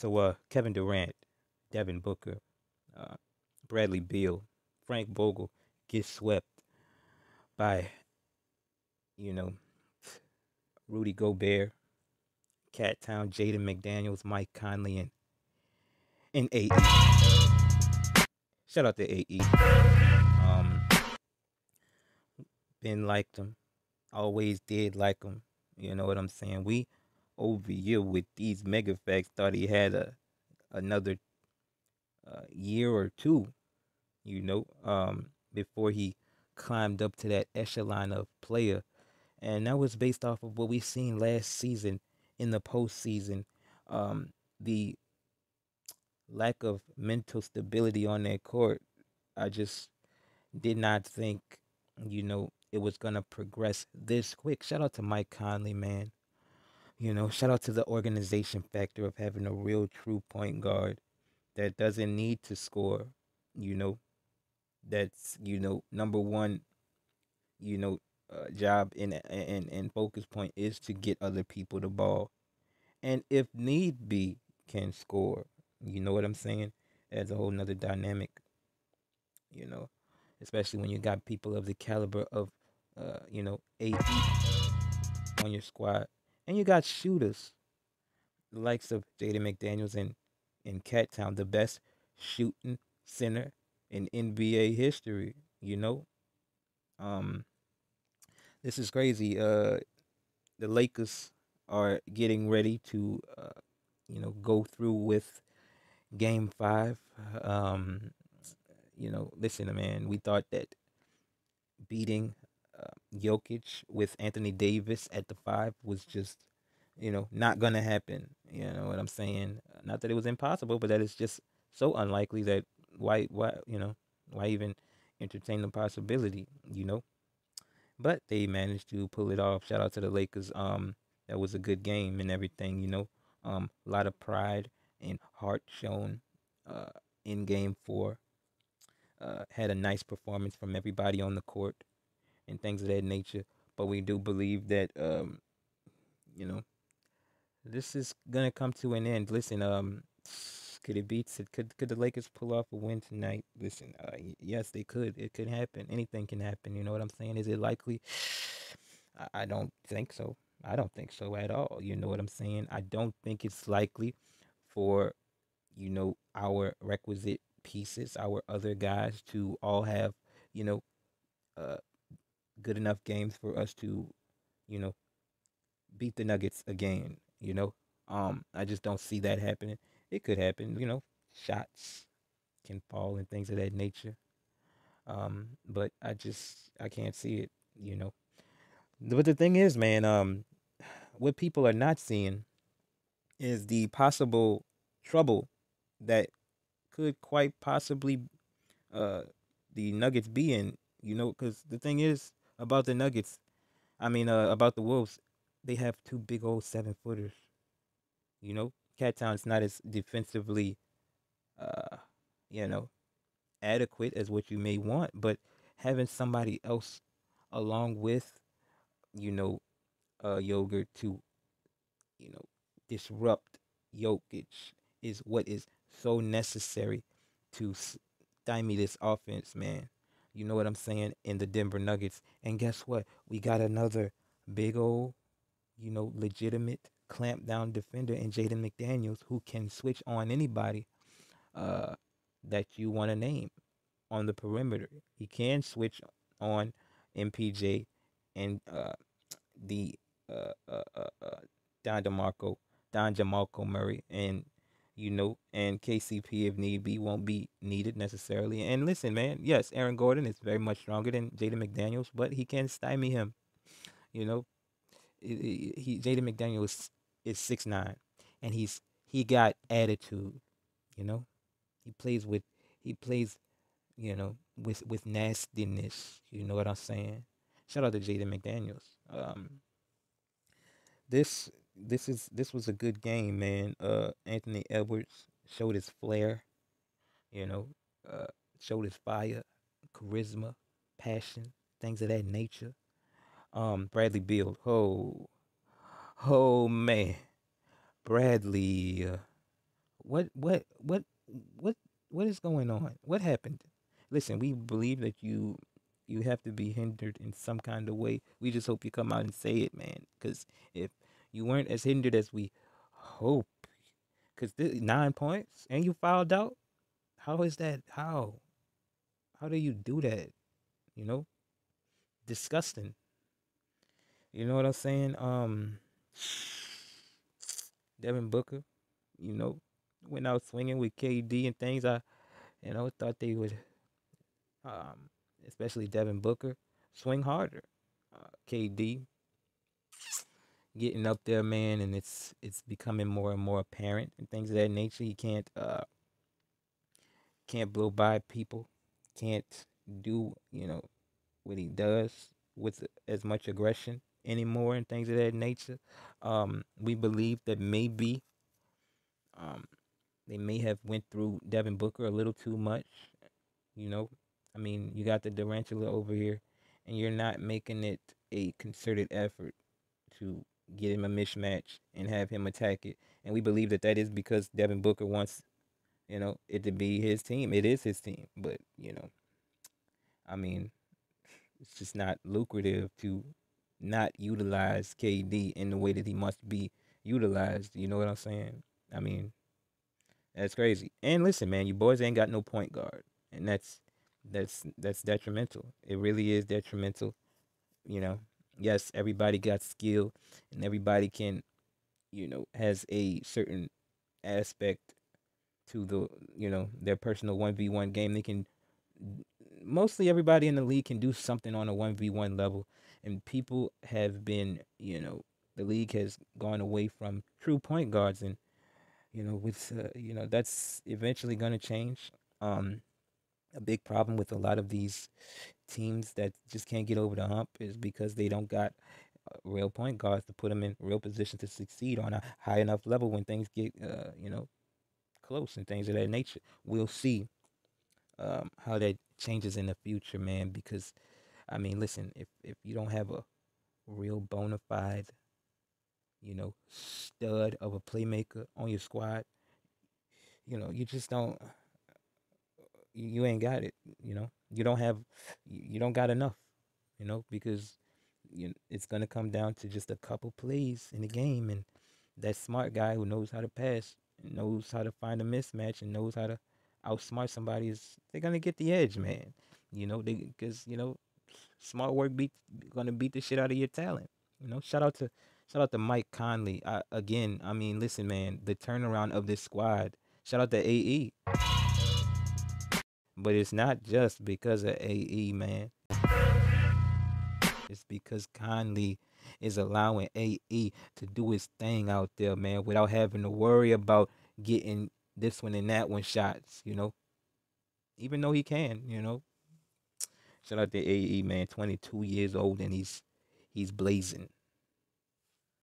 So Kevin Durant, Devin Booker, uh, Bradley Beal, Frank Vogel get swept by, you know, Rudy Gobert, Cat Town, Jaden McDaniels, Mike Conley, and AE. Shout out to AE. Um, been liked him, always did like him. You know what I'm saying? We over here with these mega facts thought he had another year or two, before he climbed up to that echelon of player. And that was based off of what we seen last season in the postseason. The lack of mental stability on that court, I just did not think, it was gonna progress this quick. Shout out to Mike Conley, man. Shout out to the organization factor of having a real true point guard that doesn't need to score. You know, that's number one. You know, job and focus point is to get other people the ball, and if need be, can score. You know what I'm saying? Adds a whole nother dynamic. You know, especially when you got people of the caliber of, AE on your squad, and you got shooters, the likes of Jaden McDaniels and Cat Town, the best shooting center in NBA history. You know, um, this is crazy. The Lakers are getting ready to, go through with Game Five. Um, listen, man, we thought that beating Jokic with Anthony Davis at the five was just, not gonna happen. You know what I'm saying? Not that it was impossible, but that it's just so unlikely that why even entertain the possibility? But they managed to pull it off. Shout out to the Lakers. That was a good game and everything. A lot of pride and heart shown uh, in Game Four. Had a nice performance from everybody on the court and things of that nature. But we do believe that you know this is gonna come to an end. Listen, could it beat? Could the Lakers pull off a win tonight? Listen, yes, they could. It could happen. Anything can happen. You know what I'm saying? Is it likely? I don't think so. I don't think so at all. You know what I'm saying? I don't think it's likely for our requisite pieces, our other guys, to all have you know uh good enough games for us to you know beat the Nuggets again. I just don't see that happening. It could happen. Shots can fall and things of that nature. But I can't see it. You know, but the thing is, man, what people are not seeing is the possible trouble that could quite possibly uh the Nuggets be in. Because the thing is about the Nuggets, about the Wolves, they have two big old 7-footers. Cat Town's not as defensively, uh, you know, adequate as what you may want, but having somebody else along with, you know, Yogurt to, you know, disrupt Jokic is what is so necessary to stymie this offense, man. You know what I'm saying? In the Denver Nuggets. And guess what? We got another big old, legitimate clamp down defender in Jaden McDaniels who can switch on anybody uh, that you want to name on the perimeter. He can switch on MPJ and the uh, uh, uh, uh, Don DeMarco, Don Jamalco Murray, and KCP if need be won't be needed necessarily. And listen, man, yes, Aaron Gordon is very much stronger than Jaden McDaniels, but he can stymie him. You know, Jaden McDaniels is 6'9", and he got attitude. You know, he plays with he plays with nastiness. You know what I'm saying? Shout out to Jaden McDaniels. This was a good game, man. Anthony Edwards showed his flair, you know, uh, showed his fire, charisma, passion, things of that nature. Bradley Beal, oh man, Bradley, what what what is going on? What happened? Listen, we believe that you have to be hindered in some kind of way. We just hope you come out and say it, man. Because if you weren't as hindered as we hope, because 9 points and you fouled out, how is that? How do you do that? You know, disgusting. You know what I'm saying? Devin Booker, you know, went out swinging with KD and things. I thought they would, um, especially Devin Booker, swing harder. KD getting up there, man, and it's becoming more and more apparent and things of that nature. He can't blow by people, can't do what he does with as much aggression anymore and things of that nature. We believe that maybe um, they may have went through Devin Booker a little too much. You know, I mean, you got the Durantula over here, and you're not making it a concerted effort to get him a mismatch and have him attack it. And we believe that that is because Devin Booker wants, it to be his team. It is his team, but I mean, it's just not lucrative to not utilize KD in the way that he must be utilized. You know what I'm saying? I mean, that's crazy. And listen, man, you boys ain't got no point guard, and that's detrimental. It really is detrimental. You know, yes, everybody got skill, and everybody can, has a certain aspect to their personal 1v1 game. They can mostly everybody in the league can do something on a 1v1 level, and people have been, the league has gone away from true point guards, and with that's eventually going to change. Um, a big problem with a lot of these teams that just can't get over the hump is because they don't got real point guards to put them in real position to succeed on a high enough level when things get close and things of that nature. We'll see how that changes in the future, man. Because I mean, listen, if you don't have a real bona fide, stud of a playmaker on your squad, you just don't. You ain't got it. You don't have. You don't got enough. Because it's gonna come down to just a couple plays in the game, and that smart guy who knows how to pass, and knows how to find a mismatch, and knows how to outsmart somebody is they're gonna get the edge, man. Because smart work gonna beat the shit out of your talent. Shout out to Mike Conley. Again, I mean, listen, man, the turnaround of this squad. Shout out to AE, but it's not just because of AE, man. It's because Conley is allowing AE to do his thing out there, man, without having to worry about getting this one and that one shots, even though he can. Shout out to AE, man, 22 years old, and he's blazing.